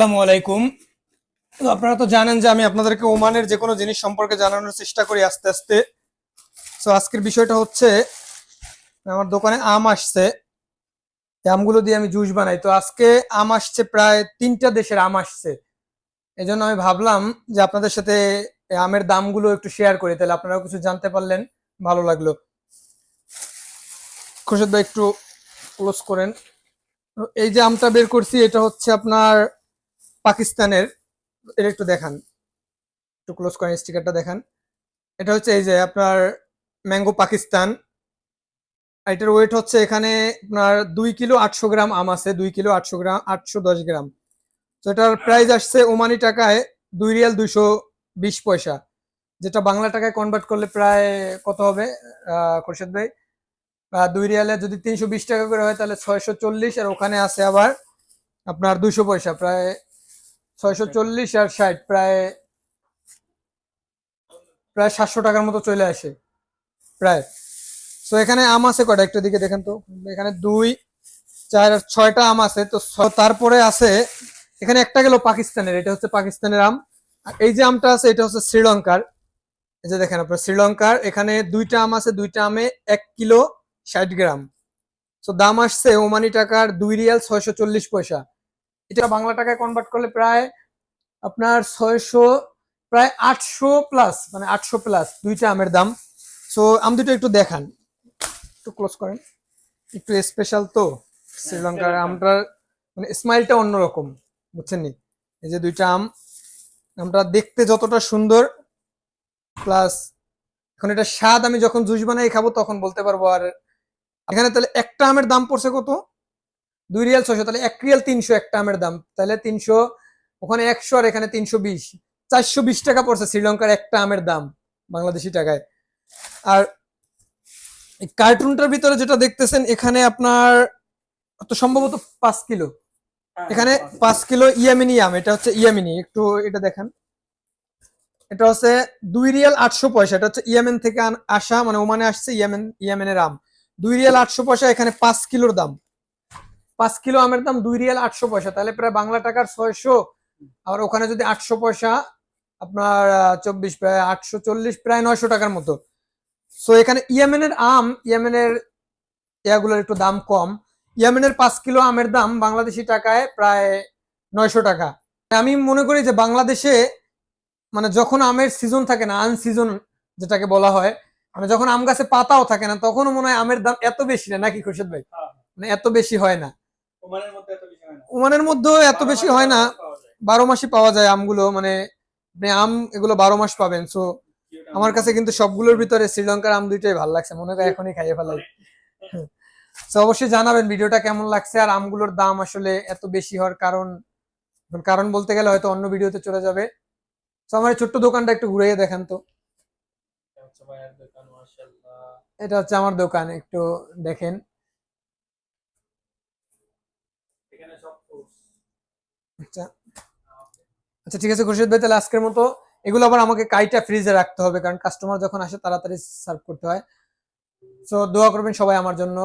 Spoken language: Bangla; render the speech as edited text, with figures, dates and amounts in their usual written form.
আসসালামু আলাইকুম। তো আপনারা তো জানেন যে আমি আপনাদেরকে ওমানের যে কোনো জিনিস সম্পর্কে জানানোর চেষ্টা করি আস্তে আস্তে। তো আজকের বিষয়টা হচ্ছে আমার দোকানে আম আসছে, এই আমগুলো দিয়ে আমি জুস বানাই। তো আজকে আম আসছে, প্রায় 3টা দেশের আম আসছে। এই জন্য আমি ভাবলাম যে আপনাদের সাথে এই আমের দামগুলো একটু শেয়ার করি, তাহলে আপনারাও কিছু জানতে পারলেন, ভালো লাগলো। খুরশেদ ভাই একটু ক্লোজ করেন। তো এই যে আমটা বের করছি, এটা হচ্ছে আপনার পাকিস্তানের। এটা একটু দেখান, একটু ক্লোজ করেন, স্টিকারটা দেখান। এটা হচ্ছে এই যে আপনার ম্যাঙ্গো পাকিস্তান। এটার ওয়েট হচ্ছে এখানে আপনার 2 কিলো 800 গ্রাম আম আছে, 2 কিলো 800 গ্রাম, 810 গ্রাম। তো এটার প্রাইস আসছে ওমানি টাকায় 2 রিয়াল 220 পয়সা, যেটা বাংলা টাকায় কনভার্ট করলে প্রায় কত হবে খোরশেদ ভাই? 2 রিয়ালে যদি 320 টাকা করে হয় তাহলে 640, আর ওখানে আছে আবার আপনার 200 পয়সা, প্রায় 640 আর 60, প্রায় প্রায় 700 টাকার মতো চলে আসে প্রায়। তো এখানে আম আছে কয়টা একটু দিকে দেখেন তো। এখানে 2 4 6টা আম আছে। তো তারপরে আছে এখানে একটা গেল পাকিস্তানের, এটা হচ্ছে পাকিস্তানের আম। আর এই যে আমটা আছে এটা হচ্ছে শ্রীলঙ্কার। এই যে দেখেন আপনার শ্রীলঙ্কার, এখানে 2টা আম আছে, 2টা আমে 1 কিলো 60 গ্রাম। তো দাম আসছে ওমানি টাকার 2 রিয়াল 640 পয়সা। এটা বাংলা টাকায় কনভার্ট করলে প্রায় আপনার 600, প্রায় 800 প্লাস, মানে 800 প্লাস 2টা আমের দাম। সো আম দুটো একটু দেখান, একটু ক্লোজ করেন। একটু স্পেশাল তো শ্রীলঙ্কার আমটার, মানে স্মাইলটা অন্যরকম, বুঝছেন নি? এই যে 2টা আম, আমটা দেখতে যতটা সুন্দর, প্লাস এখন এটা স্বাদ আমি যখন জুস বানাই খাবো তখন বলতে পারবো। আর এখানে তাহলে একটা আমের দাম পড়ছে কত? 2 রিয়াল 600, তাহলে 1 রিয়াল 300 একটা আমের দাম, তাহলে 300, ওখানে 100 আর এখানে 320, 420 টাকা পড়ছে শ্রীলঙ্কার একটা আমের দাম বাংলাদেশি টাকায়। আর কার্টুনটার ভিতরে যেটা দেখতেছেন এখানে আপনার তো সম্ভবত 5 কিলো, এখানে 5 কিলো ইয়ামিনি আম। এটা হচ্ছে ইয়ামিনি, একটু এটা দেখেন। এটা হচ্ছে 2 রিয়াল 800 পয়সা, এটা হচ্ছে ইয়েমেন থেকে আসা, মানে ওমানে আসছে ইয়েমেন, ইয়েমেনের আম। 2 রিয়াল 800 পয়সা, এখানে 5 কিলোর দাম। 5 কিলো আমের দাম 2 রিয়াল 800 পয়সা, তাহলে প্রায় বাংলা টাকার 600। আর ওখানে যদি 800 পয়সা, আপনার 24, প্রায় 840, প্রায় 900 টাকার মতো। সো এখানে ইয়েমেনের আম, ইয়েমেনের ইয়াগুলোর একটু দাম কম। ইয়েমেনের 5 কিলো আমের দাম বাংলাদেশি টাকায় প্রায় 900 টাকা। আমি মনে করি যে বাংলাদেশে, মানে যখন আমের সিজন থাকে না, আনসিজন যেটাকে বলা হয়, মানে যখন আম গাছে পাতাও থাকে না, তখনও মনে হয় আমের দাম এত বেশি না, নাকি খুরশেদ ভাই? মানে এত বেশি হয় না। ওমানের মধ্যেও এত বেশি হয় না, 12 মাসই পাওয়া যায় আমগুলো, মানে আপনি আম এগুলো 12 মাস পাবেন। সো আমার কাছে কিন্তু সবগুলোর ভিতরে শ্রীলঙ্কার আম দুইটাই ভালো লাগছে, মনে হয় এখনই খাইয়ে ফেলাই। তো অবশ্যই জানাবেন ভিডিওটা কেমন লাগছে, আর আমগুলোর দাম আসলে এত বেশি হওয়ার কারণ, কারণ বলতে গেলে হয়তো অন্য ভিডিওতে চলে যাবে। তো আমার এই ছোট্ট দোকানটা একটু ঘুরিয়ে দেখান তো। এটা হচ্ছে আমার দোকান, একটু দেখেন। আচ্ছা আচ্ছা, ঠিক আছে খুরশিদ ভাই, তাহলে আজকের মতো এগুলো আবার আমাকে কাইটা ফ্রিজে রাখতে হবে, কারণ কাস্টমার যখন আসে তাড়াতাড়ি সার্ভ করতে হয়। তো দোয়া করবেন সবাই আমার জন্য।